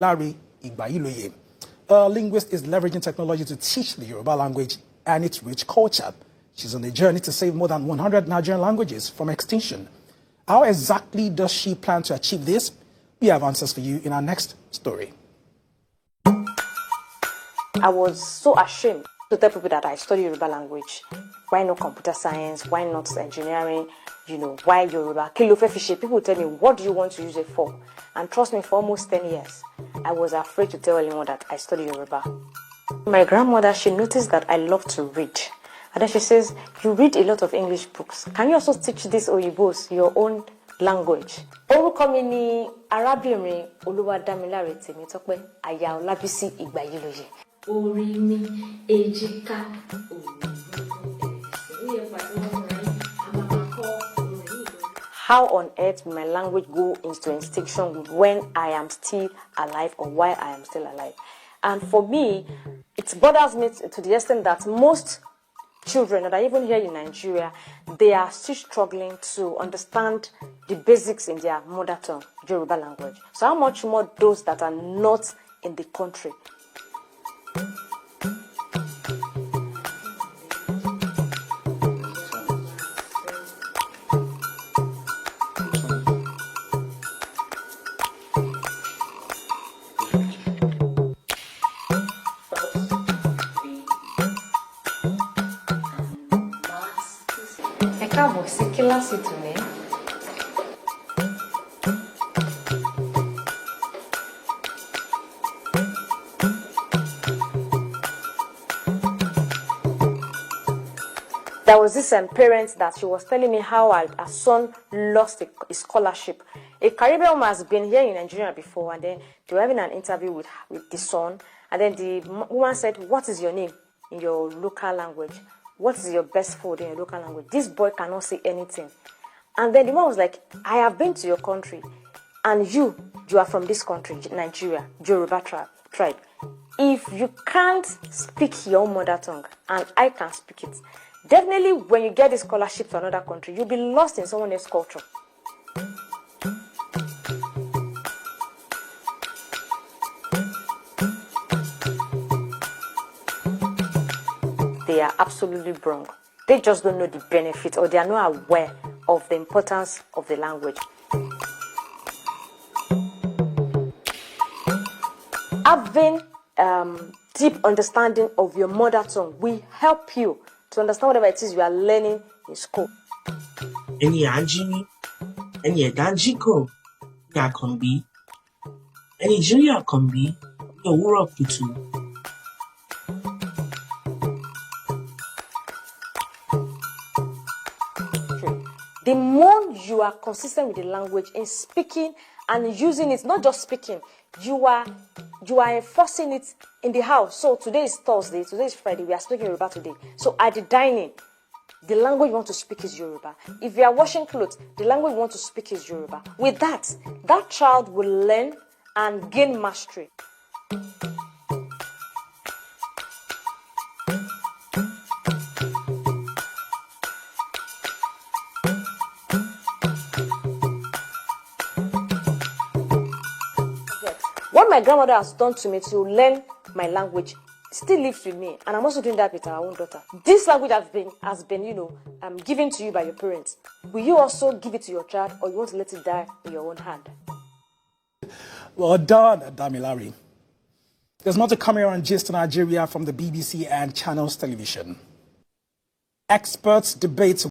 Larry Igbayiloye. A linguist is leveraging technology to teach the Yoruba language and its rich culture. She's on a journey to save more than 100 Nigerian languages from extinction. How exactly does she plan to achieve this? We have answers for you in our next story. I was so ashamed to tell people that I study Yoruba language. Why not computer science? Why not engineering? You know, why Yoruba? People tell me, what do you want to use it for? And trust me, for almost 10 years, I was afraid to tell anyone that I study Yoruba. My grandmother, she noticed that I love to read. And then she says, you read a lot of English books. Can you also teach these Oyibos your own language? Orúkọ mi ni arábìnrin Olúwadámiláre Tèmítọ́pẹ́, aya Ọlábísí Ìgbàyílóye. Orí mi, èjìká, How on earth will my language go into extinction when I am still alive or while I am still alive? And for me, it bothers me to the extent that most children that are even here in Nigeria, they are still struggling to understand the basics in their mother tongue, Yoruba language. So how much more those that are not in the country? There was this parent that she was telling me how her son lost a scholarship. A Caribbean woman has been here in Nigeria before, and then they were having an interview with the son, and then the woman said, "What is your name in your local language? What is your best food in your local language?" This boy cannot say anything. And then the man was like, "I have been to your country, and you are from this country, Nigeria, Yoruba tribe. If you can't speak your own mother tongue, and I can speak it, definitely when you get a scholarship to another country, you'll be lost in someone else's culture." They are absolutely wrong. They just don't know the benefit, or they are not aware of the importance of the language. Having deep understanding of your mother tongue will help you to understand whatever it is you are learning in school. Any Anjini, any Danjiko, Yakombi, any Junior Kombi, Yorúbà Putu. The more you are consistent with the language in speaking and using it, not just speaking, you are enforcing it in the house. So today is Thursday, today is Friday, we are speaking Yoruba today. So at the dining, the language you want to speak is Yoruba. If you are washing clothes, the language you want to speak is Yoruba. With that child will learn and gain mastery. What my grandmother has done to me to learn my language still lives with me, and I'm also doing that with our own daughter. This language has been given to you by your parents. Will you also give it to your child, or you want to let it die in your own hand? Well done, Damilare. There's more to come here on Gist in Nigeria from the BBC and Channels Television. Experts debate